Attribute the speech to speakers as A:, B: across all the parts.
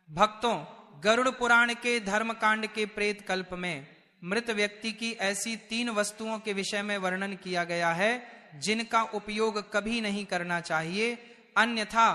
A: भक्तों, गरुड़ पुराण के धर्मकांड के प्रेत कल्प में मृत व्यक्ति की ऐसी 3 वस्तुओं के विषय में वर्णन किया गया है जिनका उपयोग कभी नहीं करना चाहिए, अन्यथा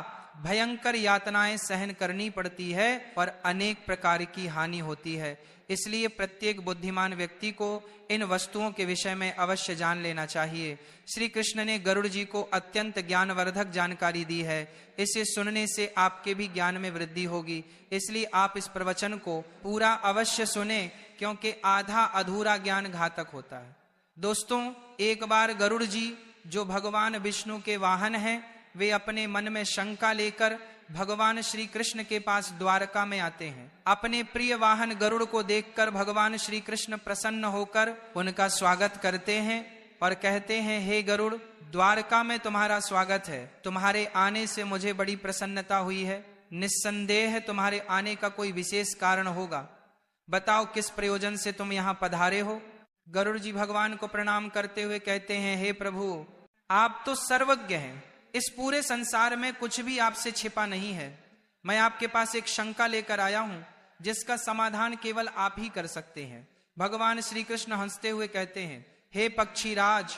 A: भयंकर यातनाएं सहन करनी पड़ती है और अनेक प्रकार की हानि होती है। इसलिए प्रत्येक बुद्धिमान व्यक्ति को इन वस्तुओं के विषय में अवश्य जान लेना चाहिए। श्री कृष्ण ने गरुड़ जी को अत्यंत ज्ञानवर्धक जानकारी दी है। इसे सुनने से आपके भी ज्ञान में वृद्धि होगी। इसलिए आप इस प्रवचन को पूरा अवश्य सुने, क्योंकि आधा अधूरा ज्ञान घातक होता है। दोस्तों, एक बार गरुड़ जी जो भगवान विष्णु के वाहन हैं, वे अपने मन में शंका लेकर भगवान श्री कृष्ण के पास द्वारका में आते हैं। अपने प्रिय वाहन गरुड़ को देखकर भगवान श्री कृष्ण प्रसन्न होकर उनका स्वागत करते हैं और कहते हैं, हे गरुड़, द्वारका में तुम्हारा स्वागत है। तुम्हारे आने से मुझे बड़ी प्रसन्नता हुई है। निस्संदेह तुम्हारे आने का कोई विशेष कारण होगा। बताओ किस प्रयोजन से तुम यहाँ पधारे हो। गरुड़ जी भगवान को प्रणाम करते हुए कहते हैं, हे प्रभु, आप तो सर्वज्ञ हैं। इस पूरे संसार में कुछ भी आपसे छिपा नहीं है। मैं आपके पास एक शंका लेकर आया हूं जिसका समाधान केवल आप ही कर सकते हैं। भगवान श्री कृष्ण हंसते हुए कहते हैं, हे पक्षीराज,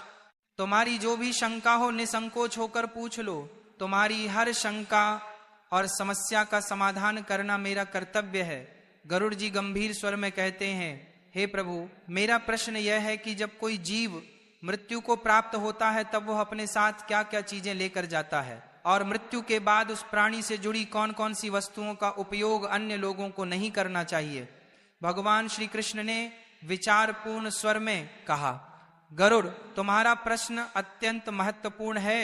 A: तुम्हारी जो भी शंका हो निसंकोच होकर पूछ लो। तुम्हारी हर शंका और समस्या का समाधान करना मेरा कर्तव्य है। गरुड़ जी गंभीर स्वर में कहते हैं, हे प्रभु, मेरा प्रश्न यह है कि जब कोई जीव मृत्यु को प्राप्त होता है तब वह अपने साथ क्या क्या चीजें लेकर जाता है, और मृत्यु के बाद उस प्राणी से जुड़ी कौन कौन सी वस्तुओं का उपयोग अन्य लोगों को नहीं करना चाहिए। भगवान श्री कृष्ण ने विचारपूर्ण स्वर में कहा, गरुड़, तुम्हारा प्रश्न अत्यंत महत्वपूर्ण है।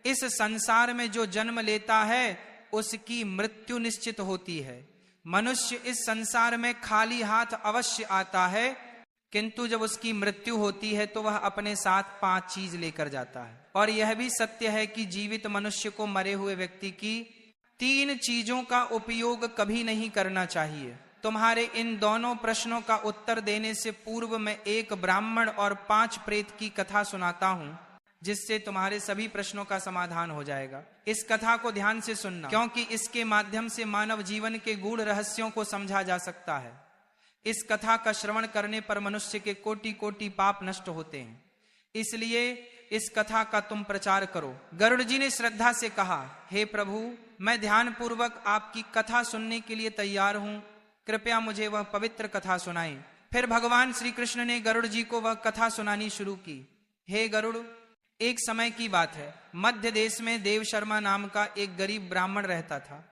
A: इस संसार में जो जन्म लेता है उसकी मृत्यु निश्चित होती है। मनुष्य इस संसार में खाली हाथ अवश्य आता है, किंतु जब उसकी मृत्यु होती है तो वह अपने साथ 5 चीज लेकर जाता है। और यह भी सत्य है कि जीवित मनुष्य को मरे हुए व्यक्ति की 3 चीजों का उपयोग कभी नहीं करना चाहिए। तुम्हारे इन दोनों प्रश्नों का उत्तर देने से पूर्व मैं एक ब्राह्मण और 5 प्रेत की कथा सुनाता हूं, जिससे तुम्हारे सभी प्रश्नों का समाधान हो जाएगा। इस कथा को ध्यान से सुनना, क्योंकि इसके माध्यम से मानव जीवन के गूढ़ रहस्यों को समझा जा सकता है। इस कथा का श्रवण करने पर मनुष्य के कोटि कोटि पाप नष्ट होते हैं। इसलिए इस कथा का तुम प्रचार करो। गरुड़ जी ने श्रद्धा से कहा, हे प्रभु, मैं ध्यान पूर्वक आपकी कथा सुनने के लिए तैयार हूं। कृपया मुझे वह पवित्र कथा सुनाएं। फिर भगवान श्री कृष्ण ने गरुड़ जी को वह कथा सुनानी शुरू की। हे गरुड़, एक समय की बात है, मध्य देश में देव शर्मा नाम का एक गरीब ब्राह्मण रहता था।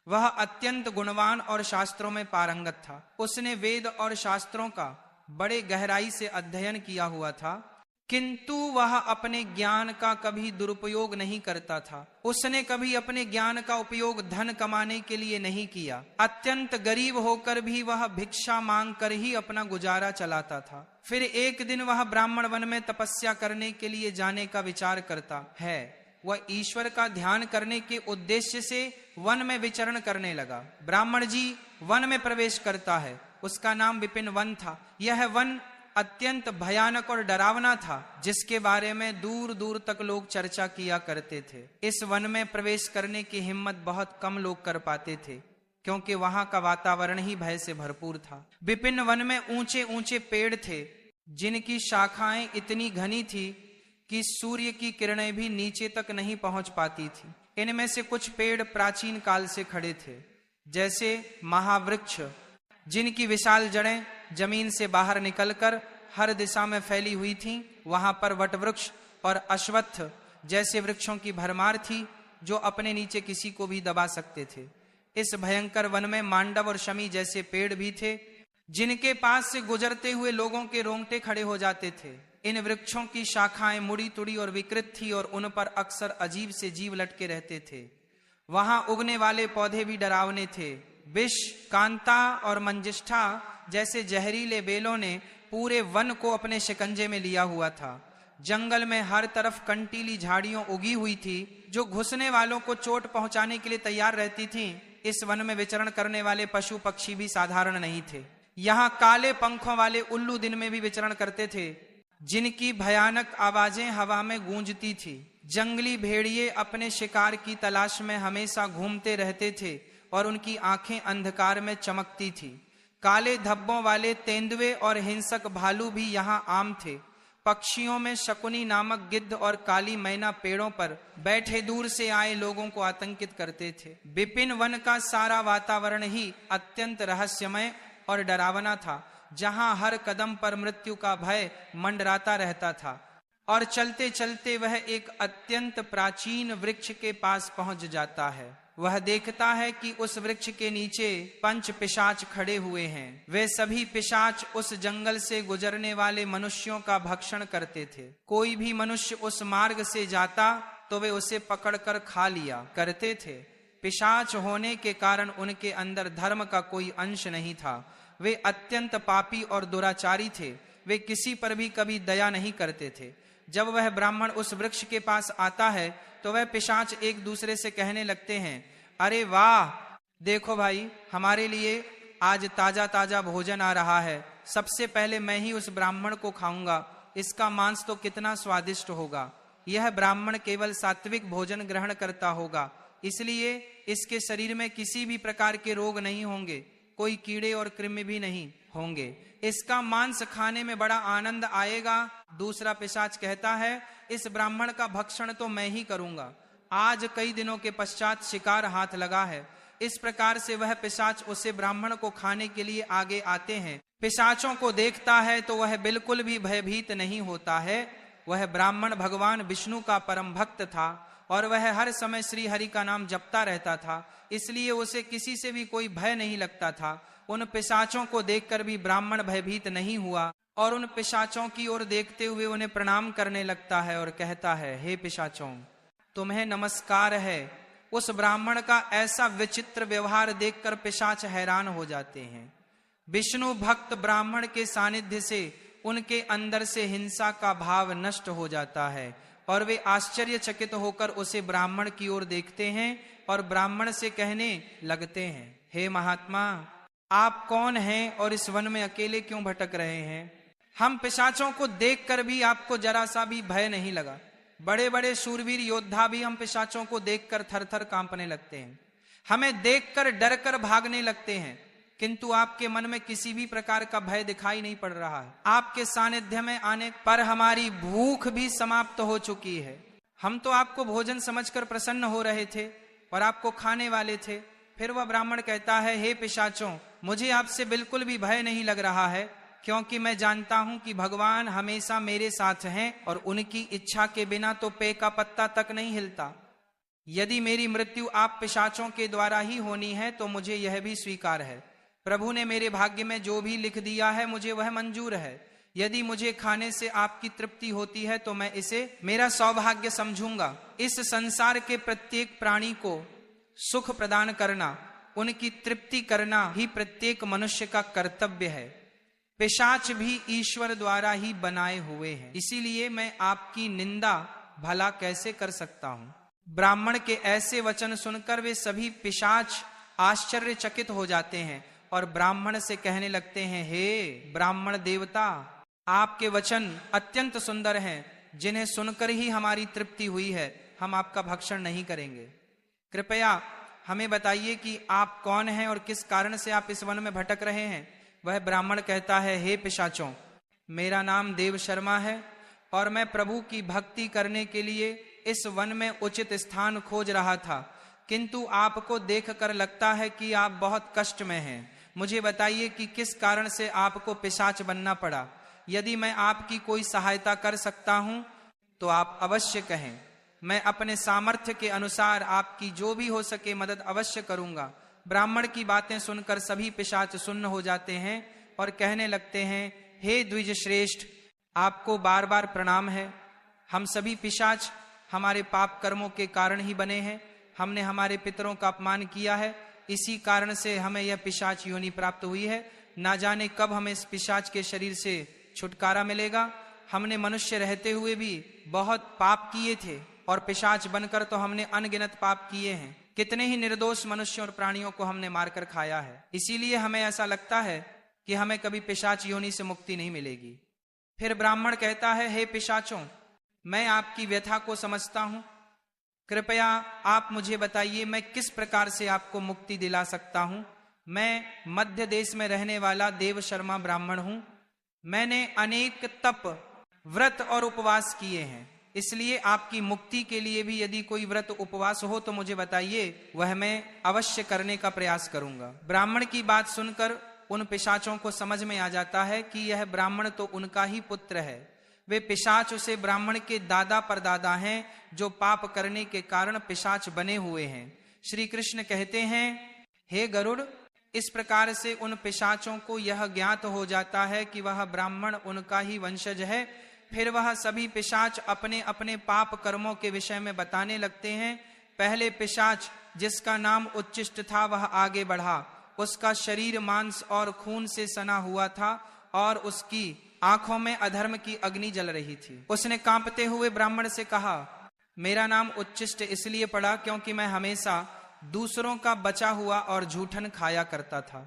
A: वह अत्यंत गुणवान और शास्त्रों में पारंगत था। उसने वेद और शास्त्रों का बड़े गहराई से अध्ययन किया हुआ था, किंतु वह अपने ज्ञान का कभी दुरुपयोग नहीं करता था। उसने कभी अपने ज्ञान का उपयोग धन कमाने के लिए नहीं किया। अत्यंत गरीब होकर भी वह भिक्षा मांग कर ही अपना गुजारा चलाता था। फिर एक दिन वह ब्राह्मण वन में तपस्या करने के लिए जाने का विचार करता है। वह ईश्वर का ध्यान करने के उद्देश्य से वन में विचरण करने लगा। ब्राह्मण जी वन में प्रवेश करता है। उसका नाम विपिन वन था। यह वन अत्यंत भयानक और डरावना था, जिसके बारे में दूर दूर तक लोग चर्चा किया करते थे। इस वन में प्रवेश करने की हिम्मत बहुत कम लोग कर पाते थे, क्योंकि वहां का वातावरण ही भय से भरपूर था। विपिन वन में ऊंचे ऊंचे पेड़ थे, जिनकी शाखाएं इतनी घनी थी कि सूर्य की किरणें भी नीचे तक नहीं पहुंच पाती थी। इनमें से कुछ पेड़ प्राचीन काल से खड़े थे, जैसे महावृक्ष, जिनकी विशाल जड़ें जमीन से बाहर निकलकर हर दिशा में फैली हुई थीं। वहां पर वटवृक्ष और अश्वत्थ जैसे वृक्षों की भरमार थी, जो अपने नीचे किसी को भी दबा सकते थे। इस भयंकर वन में मांडव और शमी जैसे पेड़ भी थे, जिनके पास से गुजरते हुए लोगों के रोंगटे खड़े हो जाते थे। इन वृक्षों की शाखाएं मुड़ी तुड़ी और विकृत थी और उन पर अक्सर अजीब से जीव लटके रहते थे। वहां उगने वाले पौधे भी डरावने थे। विष, कांता और मंजिष्ठा जैसे जहरीले बेलों ने पूरे वन को अपने शिकंजे में लिया हुआ था। जंगल में हर तरफ कंटीली झाड़ियां उगी हुई थी, जो घुसने वालों को चोट पहुंचाने के लिए तैयार रहती थीं। इस वन में विचरण करने वाले पशु पक्षी भी साधारण नहीं थे। यहाँ काले पंखों वाले उल्लू दिन में भी विचरण करते थे, जिनकी भयानक आवाजें हवा में गूंजती थी। जंगली भेड़िए अपने शिकार की तलाश में हमेशा घूमते रहते थे और उनकी आंखें अंधकार में चमकती थी। काले धब्बों वाले तेंदुए और हिंसक भालू भी यहाँ आम थे। पक्षियों में शकुनी नामक गिद्ध और काली मैना पेड़ों पर बैठे दूर से आए लोगों को आतंकित करते थे। विपिन वन का सारा वातावरण ही अत्यंत रहस्यमय और डरावना था, जहां हर कदम पर मृत्यु का भय मंडराता रहता था। और चलते चलते वह एक अत्यंत प्राचीन वृक्ष के पास पहुंच जाता है। वह देखता है कि उस वृक्ष के नीचे 5 पिशाच खड़े हुए हैं। वे सभी पिशाच उस जंगल से गुजरने वाले मनुष्यों का भक्षण करते थे। कोई भी मनुष्य उस मार्ग से जाता तो वे उसे पकड़कर खा लिया करते थे। पिशाच होने के कारण उनके अंदर धर्म का कोई अंश नहीं था। वे अत्यंत पापी और दुराचारी थे। वे किसी पर भी कभी दया नहीं करते थे। जब वह ब्राह्मण उस वृक्ष के पास आता है तो वह पिशाच एक दूसरे से कहने लगते हैं, अरे वाह, देखो भाई, हमारे लिए आज ताजा ताजा भोजन आ रहा है। सबसे पहले मैं ही उस ब्राह्मण को खाऊंगा। इसका मांस तो कितना स्वादिष्ट होगा। यह ब्राह्मण केवल सात्विक भोजन ग्रहण करता होगा, इसलिए इसके शरीर में किसी भी प्रकार के रोग नहीं होंगे, कोई कीड़े और कृमि भी नहीं होंगे। इसका मांस खाने में बड़ा आनंद आएगा। दूसरा पिशाच कहता है, इस ब्राह्मण का भक्षण तो मैं ही करूंगा। आज कई दिनों के पश्चात शिकार हाथ लगा है। इस प्रकार से वह पिशाच उसे ब्राह्मण को खाने के लिए आगे आते हैं। पिशाचों को देखता है तो वह बिल्कुल भी भयभीत नहीं होता है। वह ब्राह्मण भगवान विष्णु का परम भक्त था और वह हर समय श्री हरि का नाम जपता रहता था, इसलिए उसे किसी से भी कोई भय नहीं लगता था। उन पिशाचों को देखकर भी ब्राह्मण भयभीत नहीं हुआ और उन पिशाचों की ओर देखते हुए उन्हें प्रणाम करने लगता है और कहता है, हे पिशाचों, तुम्हें नमस्कार है। उस ब्राह्मण का ऐसा विचित्र व्यवहार देखकर पिशाच हैरान हो जाते हैं। विष्णु भक्त ब्राह्मण के सानिध्य से उनके अंदर से हिंसा का भाव नष्ट हो जाता है और वे आश्चर्यचकित होकर उसे ब्राह्मण की ओर देखते हैं और ब्राह्मण से कहने लगते हैं, हे महात्मा, आप कौन हैं और इस वन में अकेले क्यों भटक रहे हैं? हम पिशाचों को देखकर भी आपको जरा सा भी भय नहीं लगा। बड़े बड़े शूरवीर योद्धा भी हम पिशाचों को देखकर थर थर कांपने लगते हैं, हमें देखकर डर कर भागने लगते हैं, किंतु आपके मन में किसी भी प्रकार का भय दिखाई नहीं पड़ रहा है। आपके सानिध्य में आने पर हमारी भूख भी समाप्त हो चुकी है। हम तो आपको भोजन समझकर प्रसन्न हो रहे थे और आपको खाने वाले थे। फिर वह ब्राह्मण कहता है, हे पिशाचों, मुझे आपसे बिल्कुल भी भय नहीं लग रहा है, क्योंकि मैं जानता हूं कि भगवान हमेशा मेरे साथ हैं और उनकी इच्छा के बिना तो पेड़ का पत्ता तक नहीं हिलता। यदि मेरी मृत्यु आप पिशाचों के द्वारा ही होनी है तो मुझे यह भी स्वीकार है। प्रभु ने मेरे भाग्य में जो भी लिख दिया है मुझे वह मंजूर है। यदि मुझे खाने से आपकी तृप्ति होती है तो मैं इसे मेरा सौभाग्य समझूंगा। इस संसार के प्रत्येक प्राणी को सुख प्रदान करना, उनकी तृप्ति करना ही प्रत्येक मनुष्य का कर्तव्य है। पिशाच भी ईश्वर द्वारा ही बनाए हुए हैं, इसीलिए मैं आपकी निंदा भला कैसे कर सकता हूं। ब्राह्मण के ऐसे वचन सुनकर वे सभी पिशाच आश्चर्यचकित हो जाते हैं और ब्राह्मण से कहने लगते हैं, हे ब्राह्मण देवता, आपके वचन अत्यंत सुंदर हैं, जिन्हें सुनकर ही हमारी तृप्ति हुई है। हम आपका भक्षण नहीं करेंगे। कृपया हमें बताइए कि आप कौन हैं और किस कारण से आप इस वन में भटक रहे हैं। वह ब्राह्मण कहता है, हे पिशाचों, मेरा नाम देव शर्मा है और मैं प्रभु की भक्ति करने के लिए इस वन में उचित स्थान खोज रहा था, किंतु आपको देखकर लगता है कि आप बहुत कष्ट में हैं। मुझे बताइए कि किस कारण से आपको पिशाच बनना पड़ा। यदि मैं आपकी कोई सहायता कर सकता हूं तो आप अवश्य कहें। मैं अपने सामर्थ्य के अनुसार आपकी जो भी हो सके मदद अवश्य करूंगा। ब्राह्मण की बातें सुनकर सभी पिशाच सुन्न हो जाते हैं और कहने लगते हैं, हे द्विज श्रेष्ठ, आपको बार बार प्रणाम है। हम सभी पिशाच हमारे पाप कर्मों के कारण ही बने हैं। हमने हमारे पितरों का अपमान किया है, इसी कारण से हमें यह पिशाच योनि प्राप्त हुई है। ना जाने कब हमें इस पिशाच के शरीर से छुटकारा मिलेगा। हमने मनुष्य रहते हुए भी बहुत पाप किए थे और पिशाच बनकर तो हमने अनगिनत पाप किए हैं। कितने ही निर्दोष मनुष्यों और प्राणियों को हमने मारकर खाया है। इसीलिए हमें ऐसा लगता है कि हमें कभी पिशाच योनि से मुक्ति नहीं मिलेगी। फिर ब्राह्मण कहता है, हे पिशाचों, मैं आपकी व्यथा को समझता हूं। कृपया आप मुझे बताइए मैं किस प्रकार से आपको मुक्ति दिला सकता हूं। मैं मध्य देश में रहने वाला देव शर्मा ब्राह्मण हूं। मैंने अनेक तप, व्रत और उपवास किए हैं, इसलिए आपकी मुक्ति के लिए भी यदि कोई व्रत उपवास हो तो मुझे बताइए, वह मैं अवश्य करने का प्रयास करूंगा। ब्राह्मण की बात सुनकर उन पिशाचों को समझ में आ जाता है कि यह ब्राह्मण तो उनका ही पुत्र है। वे पिशाच उसे ब्राह्मण के दादा परदादा हैं, जो पाप करने के कारण पिशाच बने हुए हैं। श्री कृष्ण कहते हैं, हे गरुड़, इस प्रकार से उन पिशाचों को यह ज्ञात हो जाता है कि वह ब्राह्मण उनका ही वंशज है। फिर वह सभी पिशाच अपने अपने पाप कर्मों के विषय में बताने लगते हैं। पहले पिशाच जिसका नाम उच्चिष्ट था वह आगे बढ़ा। उसका शरीर मांस और खून से सना हुआ था और उसकी आंखों में अधर्म की अग्नि जल रही थी। उसने कांपते हुए ब्राह्मण से कहा, मेरा नाम उच्चिष्ट इसलिए पड़ा क्योंकि मैं हमेशा दूसरों का बचा हुआ और झूठन खाया करता था।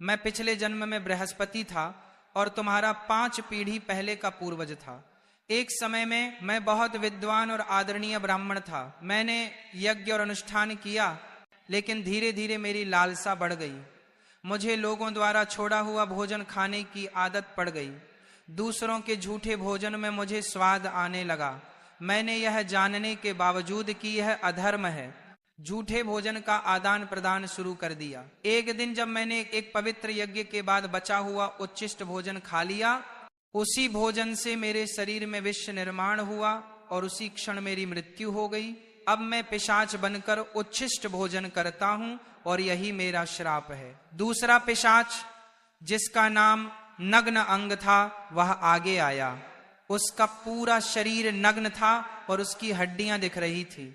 A: मैं पिछले जन्म में बृहस्पति था और तुम्हारा 5 पीढ़ी पहले का पूर्वज था। एक समय में मैं बहुत विद्वान और आदरणीय ब्राह्मण था। मैंने यज्ञ और अनुष्ठान किया, लेकिन धीरे धीरे मेरी लालसा बढ़ गई। मुझे लोगों द्वारा छोड़ा हुआ भोजन खाने की आदत पड़ गई। दूसरों के झूठे भोजन में मुझे स्वाद आने लगा। मैंने यह जानने के बावजूद कि यह अधर्म है, झूठे भोजन का आदान प्रदान शुरू कर दिया। एक दिन जब मैंने एक पवित्र यज्ञ के बाद बचा हुआ उच्छिष्ट भोजन खा लिया, उसी भोजन से मेरे शरीर में विष निर्माण हुआ और उसी क्षण मेरी मृत्यु हो गई। अब मैं पिशाच बनकर उच्छिष्ट भोजन करता हूं और यही मेरा श्राप है। दूसरा पिशाच जिसका नाम नग्न अंग था वह आगे आया। उसका पूरा शरीर नग्न था और उसकी हड्डियां दिख रही थी।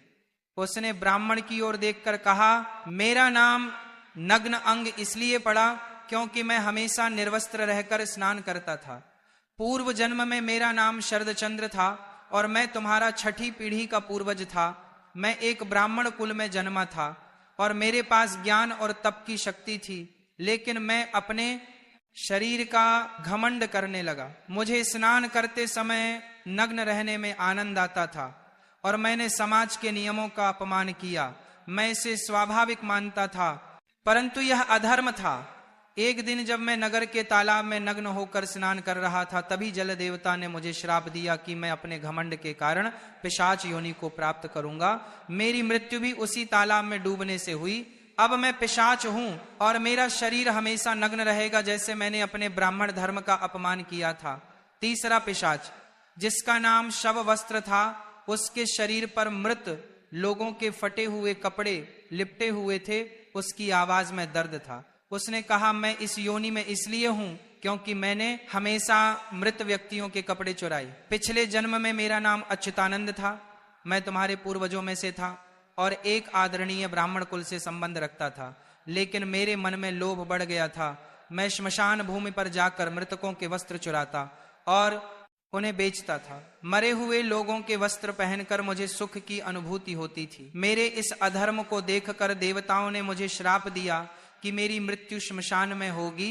A: उसने ब्राह्मण की ओर देखकर कहा, मेरा नाम नग्न अंग इसलिए पड़ा क्योंकि मैं हमेशा निर्वस्त्र रहकर स्नान करता था। पूर्व जन्म में मेरा नाम शरदचंद्र था और मैं तुम्हारा 6ठी पीढ़ी का पूर्वज था। मैं एक ब्राह्मण कुल में जन्मा था और मेरे पास ज्ञान और तप की शक्ति थी, लेकिन मैं अपने शरीर का घमंड करने लगा। मुझे स्नान करते समय नग्न रहने में आनंद आता था और मैंने समाज के नियमों का अपमान किया। मैं इसे स्वाभाविक मानता था, परंतु यह अधर्म था। एक दिन जब मैं नगर के तालाब में नग्न होकर स्नान कर रहा था, तभी जल देवता ने मुझे श्राप दिया कि मैं अपने घमंड के कारण पिशाच योनि को प्राप्त करूंगा। मेरी मृत्यु भी उसी तालाब में डूबने से हुई। अब मैं पिशाच हूं और मेरा शरीर हमेशा नग्न रहेगा, जैसे मैंने अपने ब्राह्मण धर्म का अपमान किया था। तीसरा पिशाच जिसका नाम शव वस्त्र था, उसके शरीर पर मृत लोगों के फटे हुए कपड़े लिपटे हुए थे। उसकी आवाज में दर्द था। उसने कहा, मैं इस योनि में इसलिए हूं क्योंकि मैंने हमेशा मृत व्यक्तियों के कपड़े चुराए। पिछले जन्म में मेरा नाम अच्युतानंद था। मैं तुम्हारे पूर्वजों में से था और एक आदरणीय ब्राह्मण कुल से संबंध रखता था, लेकिन मेरे मन में लोभ बढ़ गया था। मैं श्मशान भूमि पर जाकर मृतकों के वस्त्र चुराता और उन्हें बेचता था। मरे हुए लोगों के वस्त्र पहनकर मुझे सुख की अनुभूति होती थी। मेरे इस अधर्म को देखकर देवताओं ने मुझे श्राप दिया कि मेरी मृत्यु श्मशान में होगी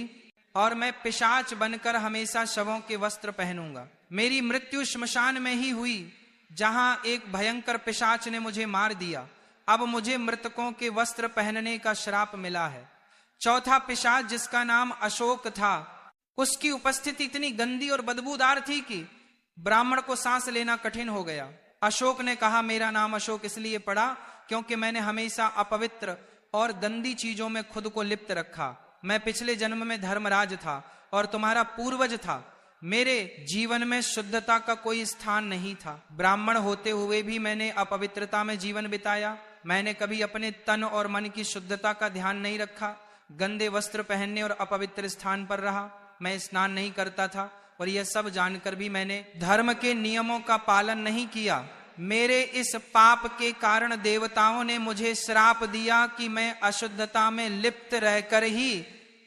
A: और मैं पिशाच बनकर हमेशा शवों के वस्त्र पहनूंगा। मेरी मृत्यु श्मशान में ही हुई, जहां एक भयंकर पिशाच ने मुझे मार दिया। अब मुझे मृतकों के वस्त्र पहनने का श्राप मिला है। चौथा पिशाच जिसका नाम अशोक था, उसकी उपस्थिति इतनी गंदी और बदबूदार थी कि ब्राह्मण को सांस लेना कठिन हो गया। अशोक ने कहा, मेरा नाम अशोक इसलिए पड़ा क्योंकि मैंने हमेशा अपवित्र और गंदी चीजों में खुद को लिप्त रखा। मैं पिछले जन्म में धर्मराज था और तुम्हारा पूर्वज था। मेरे जीवन में शुद्धता का कोई स्थान नहीं था। ब्राह्मण होते हुए भी मैंने अपवित्रता में जीवन बिताया। मैंने कभी अपने तन और मन की शुद्धता का ध्यान नहीं रखा। गंदे वस्त्र पहनने और अपवित्र स्थान पर रहा। मैं स्नान नहीं करता था और यह सब जानकर भी मैंने धर्म के नियमों का पालन नहीं किया। मेरे इस पाप के कारण देवताओं ने मुझे श्राप दिया कि मैं अशुद्धता में लिप्त रहकर ही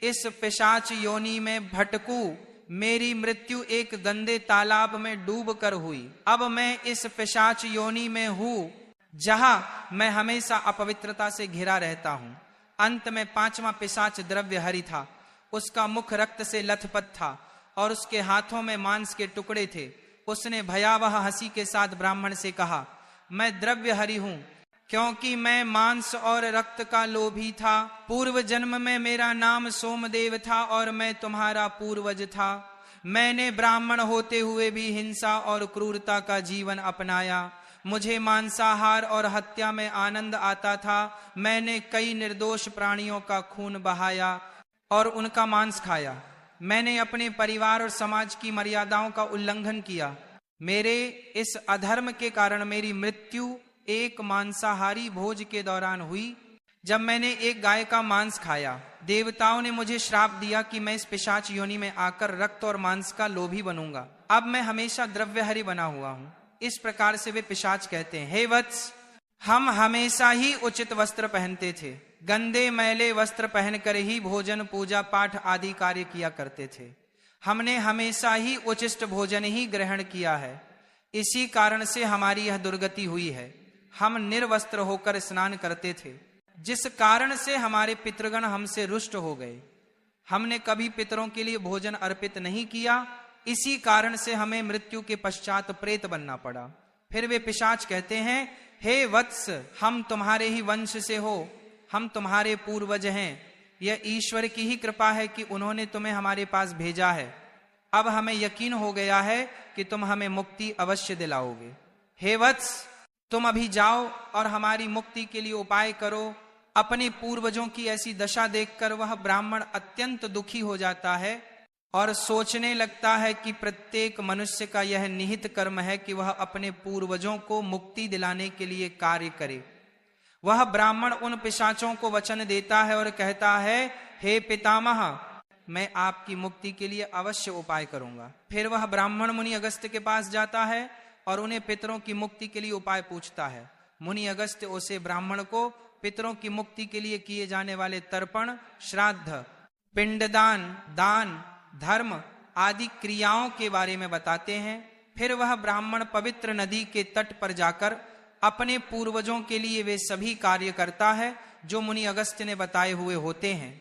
A: इस पिशाच योनि में भटकूं। मेरी मृत्यु एक गंदे तालाब में डूब कर हुई। अब मैं इस पिशाच योनि में हूं, जहां मैं हमेशा अपवित्रता से घिरा रहता हूं। अंत में 5वां पिशाच द्रव्यहरि था। उसका मुख रक्त से लथपथ था और उसके हाथों में मांस के टुकड़े थे। उसने भयावह हंसी के साथ ब्राह्मण से कहा, मैं द्रव्यहरि हूं, क्योंकि मैं मांस और रक्त का लोभी था। पूर्व जन्म में मेरा नाम सोमदेव था और मैं तुम्हारा पूर्वज था। मैंने ब्राह्मण होते हुए भी हिंसा और क्रूरता का जीवन अपनाया। मुझे मांसाहार और हत्या में आनंद आता था। मैंने कई निर्दोष प्राणियों का खून बहाया और उनका मांस खाया। मैंने अपने परिवार और समाज की मर्यादाओं का उल्लंघन किया। मेरे इस अधर्म के कारण मेरी मृत्यु एक मांसाहारी भोज के दौरान हुई, जब मैंने एक गाय का मांस खाया। देवताओं ने मुझे श्राप दिया कि मैं इस पिशाच योनि में आकर रक्त और मांस का लोभी बनूंगा। अब मैं हमेशा द्रव्यहरी बना हुआ हूं। इस प्रकार से वे पिशाच कहते हैं, हे वत्स, हम हमेशा ही उचित वस्त्र पहनते थे। गंदे मैले वस्त्र पहनकर ही भोजन, पूजा पाठ आदि कार्य किया करते थे। हमने हमेशा ही उचिष्ट भोजन ही ग्रहण किया है। इसी कारण से हमारी यह दुर्गति हुई है। हम निर्वस्त्र होकर स्नान करते थे, जिस कारण से हमारे पितृगण हमसे रुष्ट हो गए। हमने कभी पितरों के लिए भोजन अर्पित नहीं किया। इसी कारण से हमें मृत्यु के पश्चात प्रेत बनना पड़ा। फिर वे पिशाच कहते हैं, हे वत्स, हम तुम्हारे ही वंश से हो, हम तुम्हारे पूर्वज हैं। यह ईश्वर की ही कृपा है कि उन्होंने तुम्हें हमारे पास भेजा है। अब हमें यकीन हो गया है कि तुम हमें मुक्ति अवश्य दिलाओगे। हे वत्स, तुम अभी जाओ और हमारी मुक्ति के लिए उपाय करो। अपने पूर्वजों की ऐसी दशा देखकर वह ब्राह्मण अत्यंत दुखी हो जाता है और सोचने लगता है कि प्रत्येक मनुष्य का यह निहित कर्म है कि वह अपने पूर्वजों को मुक्ति दिलाने के लिए कार्य करे। वह ब्राह्मण उन पिशाचों को वचन देता है और कहता है, हे पितामह, मैं आपकी मुक्ति के लिए अवश्य उपाय करूंगा। फिर वह ब्राह्मण मुनि अगस्त्य के पास जाता है और उन्हें पितरों की मुक्ति के लिए उपाय पूछता है। मुनि अगस्त्य उसे ब्राह्मण को पितरों की मुक्ति के लिए किए जाने वाले तर्पण, श्राद्ध, पिंडदान, दान, धर्म आदि क्रियाओं के बारे में बताते हैं। फिर वह ब्राह्मण पवित्र नदी के तट पर जाकर अपने पूर्वजों के लिए वे सभी कार्य करता है जो मुनि अगस्त्य ने बताए हुए होते हैं।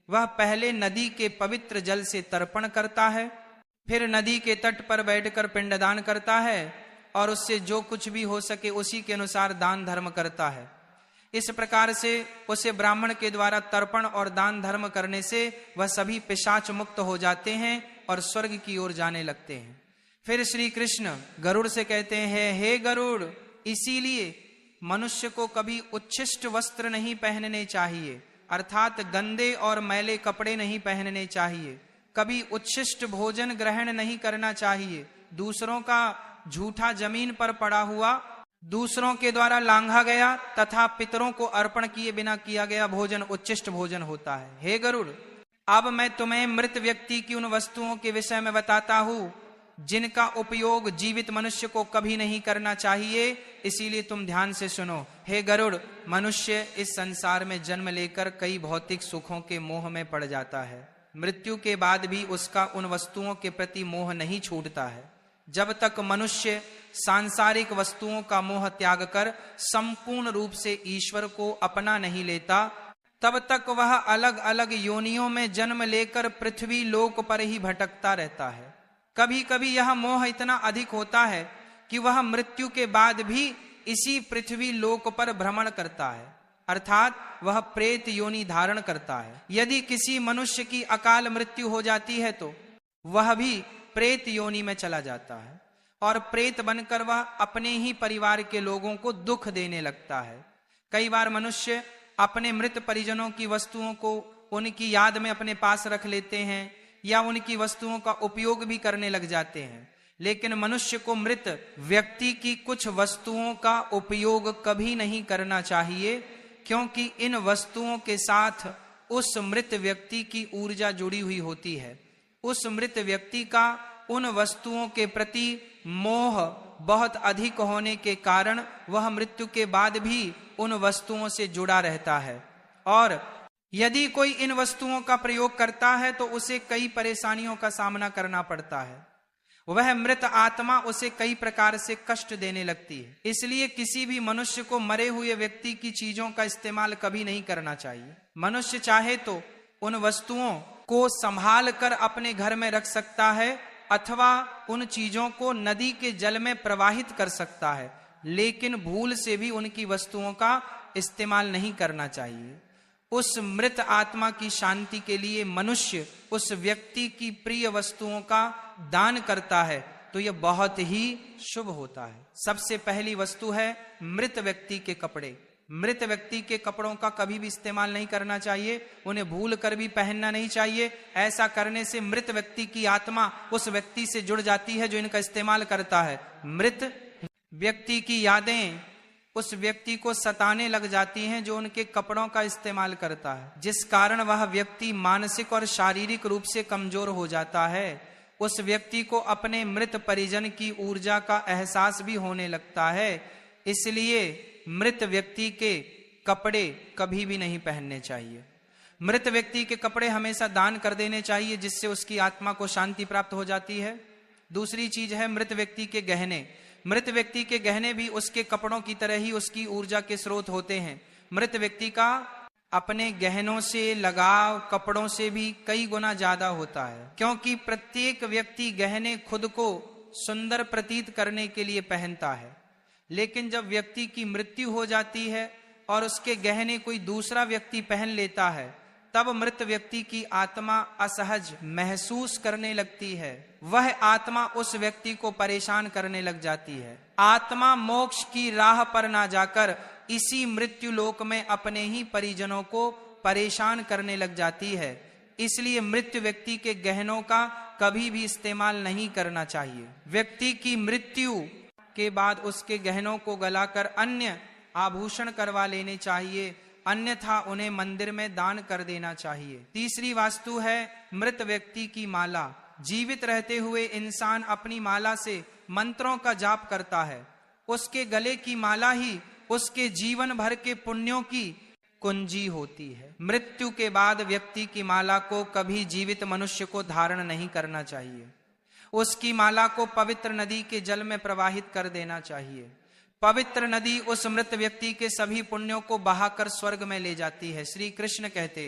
A: वह पहले नदी के पवित्र जल से तर्पण करता है, फिर नदी के तट पर बैठकर पिंडदान करता है और उससे जो कुछ भी हो सके उसी के अनुसार दान धर्म करता है। इस प्रकार से उसे ब्राह्मण के द्वारा तर्पण और दान धर्म करने से वह सभी पिशाच मुक्त हो जाते हैं और स्वर्ग की ओर जाने लगते हैं। फिर श्री कृष्ण गरुड़ से कहते हैं, हे गरुड़, इसीलिए मनुष्य को कभी उच्छिष्ट वस्त्र नहीं पहनने चाहिए, अर्थात गंदे और मैले कपड़े नहीं पहनने चाहिए। कभी उच्छिष्ट भोजन ग्रहण नहीं करना चाहिए। दूसरों का झूठा जमीन पर पड़ा हुआ, दूसरों के द्वारा लांघा गया तथा पितरों को अर्पण किए बिना किया गया भोजन उच्छिष्ट भोजन होता है। हे गरुड़, अब मैं तुम्हें मृत व्यक्ति की उन वस्तुओं के विषय में बताता हूं जिनका उपयोग जीवित मनुष्य को कभी नहीं करना चाहिए, इसीलिए तुम ध्यान से सुनो। हे गरुड़, मनुष्य इस संसार में जन्म लेकर कई भौतिक सुखों के मोह में पड़ जाता है। मृत्यु के बाद भी उसका उन वस्तुओं के प्रति मोह नहीं छूटता है। जब तक मनुष्य सांसारिक वस्तुओं का मोह त्याग कर संपूर्ण रूप से ईश्वर को अपना नहीं लेता, तब तक वह अलग अलग योनियों में जन्म लेकर पृथ्वी लोक पर ही भटकता रहता है। कभी कभी यह मोह इतना अधिक होता है कि वह मृत्यु के बाद भी इसी पृथ्वी लोक पर भ्रमण करता है, अर्थात वह प्रेत योनि धारण करता है। यदि किसी मनुष्य की अकाल मृत्यु हो जाती है तो वह भी प्रेत योनि में चला जाता है और प्रेत बनकर वह अपने ही परिवार के लोगों को दुख देने लगता है। कई बार मनुष्य अपने मृत परिजनों की वस्तुओं को उनकी याद में अपने पास रख लेते हैं या उनकी वस्तुओं का उपयोग भी करने लग जाते हैं, लेकिन मनुष्य को मृत व्यक्ति की कुछ वस्तुओं का उपयोग कभी नहीं करना चाहिए, क्योंकि इन वस्तुओं के साथ उस मृत व्यक्ति की ऊर्जा जुड़ी हुई होती है। उस मृत व्यक्ति का उन वस्तुओं के प्रति मोह बहुत अधिक होने के कारण वह मृत्यु के बाद भी उन वस्तुओं से जुड़ा रहता है, और यदि कोई इन वस्तुओं का प्रयोग करता है तो उसे कई परेशानियों का सामना करना पड़ता है। वह मृत आत्मा उसे कई प्रकार से कष्ट देने लगती है। इसलिए किसी भी मनुष्य को मरे हुए व्यक्ति की चीजों का इस्तेमाल कभी नहीं करना चाहिए। मनुष्य चाहे तो उन वस्तुओं को संभाल कर अपने घर में रख सकता है अथवा उन चीजों को नदी के जल में प्रवाहित कर सकता है, लेकिन भूल से भी उनकी वस्तुओं का इस्तेमाल नहीं करना चाहिए। उस मृत आत्मा की शांति के लिए मनुष्य उस व्यक्ति की प्रिय वस्तुओं का दान करता है तो यह बहुत ही शुभ होता है। सबसे पहली वस्तु है मृत व्यक्ति के कपड़े। मृत व्यक्ति के कपड़ों का कभी भी इस्तेमाल नहीं करना चाहिए, उन्हें भूल कर भी पहनना नहीं चाहिए। ऐसा करने से मृत व्यक्ति की आत्मा उस व्यक्ति से जुड़ जाती है जो इनका इस्तेमाल करता है। मृत व्यक्ति की यादें उस व्यक्ति को सताने लग जाती हैं जो उनके कपड़ों का इस्तेमाल करता है, जिस कारण वह व्यक्ति मानसिक और शारीरिक रूप से कमजोर हो जाता है। उस व्यक्ति को अपने मृत परिजन की ऊर्जा का एहसास भी होने लगता है। इसलिए मृत व्यक्ति के कपड़े कभी भी नहीं पहनने चाहिए। मृत व्यक्ति के कपड़े हमेशा दान कर देने चाहिए, जिससे उसकी आत्मा को शांति प्राप्त हो जाती है। दूसरी चीज है मृत व्यक्ति के गहने। मृत व्यक्ति के गहने भी उसके कपड़ों की तरह ही उसकी ऊर्जा के स्रोत होते हैं। मृत व्यक्ति का अपने गहनों से लगाव कपड़ों से भी कई गुना ज्यादा होता है, क्योंकि प्रत्येक व्यक्ति गहने खुद को सुंदर प्रतीत करने के लिए पहनता है। लेकिन जब व्यक्ति की मृत्यु हो जाती है और उसके गहने कोई दूसरा व्यक्ति पहन लेता है, तब मृत व्यक्ति की आत्मा असहज महसूस करने लगती है। वह आत्मा उस व्यक्ति को परेशान करने लग जाती है। आत्मा मोक्ष की राह पर ना जाकर इसी मृत्यु लोक में अपने ही परिजनों को परेशान करने लग जाती है। इसलिए मृत्यु व्यक्ति के गहनों का कभी भी इस्तेमाल नहीं करना चाहिए। व्यक्ति की मृत्यु के बाद उसके गहनों को गलाकर अन्य आभूषण करवा लेने चाहिए, अन्यथा उन्हें मंदिर में दान कर देना चाहिए। तीसरी वास्तु है मृत व्यक्ति की माला। जीवित रहते हुए इंसान अपनी माला से मंत्रों का जाप करता है। उसके गले की माला ही उसके जीवन भर के पुण्यों की कुंजी होती है। मृत्यु के बाद व्यक्ति की माला को कभी जीवित मनुष्य को धारण नहीं करना चाहिए। उसकी माला को पवित्र नदी के जल में प्रवाहित कर देना चाहिए। पवित्र नदी उस मृत व्यक्ति के सभी पुण्यों को बहाकर स्वर्ग में ले जाती है। श्री कृष्ण कहते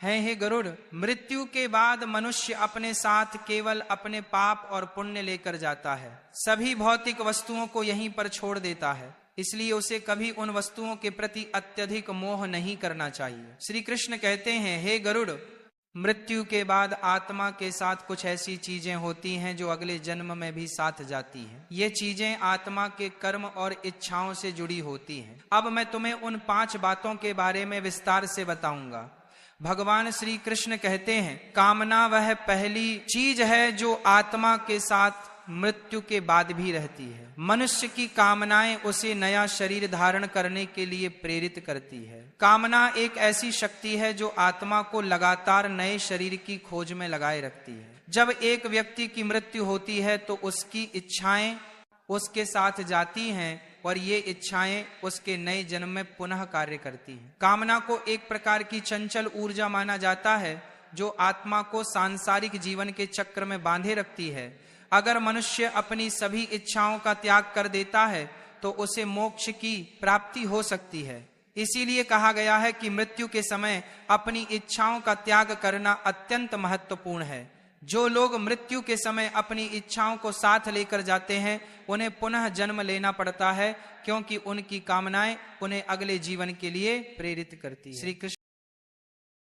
A: हैं, हे गरुड़, मृत्यु के बाद मनुष्य अपने साथ केवल अपने पाप और पुण्य लेकर जाता है। सभी भौतिक वस्तुओं को यहीं पर छोड़ देता है। इसलिए उसे कभी उन वस्तुओं के प्रति अत्यधिक मोह नहीं करना चाहिए। श्री कृष्ण कहते हैं, हे गरुड़, मृत्यु के बाद आत्मा के साथ कुछ ऐसी चीजें होती हैं जो अगले जन्म में भी साथ जाती हैं। ये चीजें आत्मा के कर्म और इच्छाओं से जुड़ी होती हैं। अब मैं तुम्हें उन 5 बातों के बारे में विस्तार से बताऊंगा। भगवान श्री कृष्ण कहते हैं, कामना वह पहली चीज है जो आत्मा के साथ मृत्यु के बाद भी रहती है। मनुष्य की कामनाएं उसे नया शरीर धारण करने के लिए प्रेरित करती है। कामना एक ऐसी शक्ति है जो आत्मा को लगातार नए शरीर की खोज में लगाए रखती है। जब एक व्यक्ति की मृत्यु होती है तो उसकी इच्छाएं उसके साथ जाती हैं और ये इच्छाएं उसके नए जन्म में पुनः कार्य करती हैं। कामना को एक प्रकार की चंचल ऊर्जा माना जाता है जो आत्मा को सांसारिक जीवन के चक्र में बांधे रखती है। अगर मनुष्य अपनी सभी इच्छाओं का त्याग कर देता है तो उसे मोक्ष की प्राप्ति हो सकती है। इसीलिए कहा गया है कि मृत्यु के समय अपनी इच्छाओं का त्याग करना अत्यंत महत्वपूर्ण है। जो लोग मृत्यु के समय अपनी इच्छाओं को साथ लेकर जाते हैं उन्हें पुनः जन्म लेना पड़ता है, क्योंकि उनकी कामनाएं उन्हें अगले जीवन के लिए प्रेरित करती है। श्री कृष्ण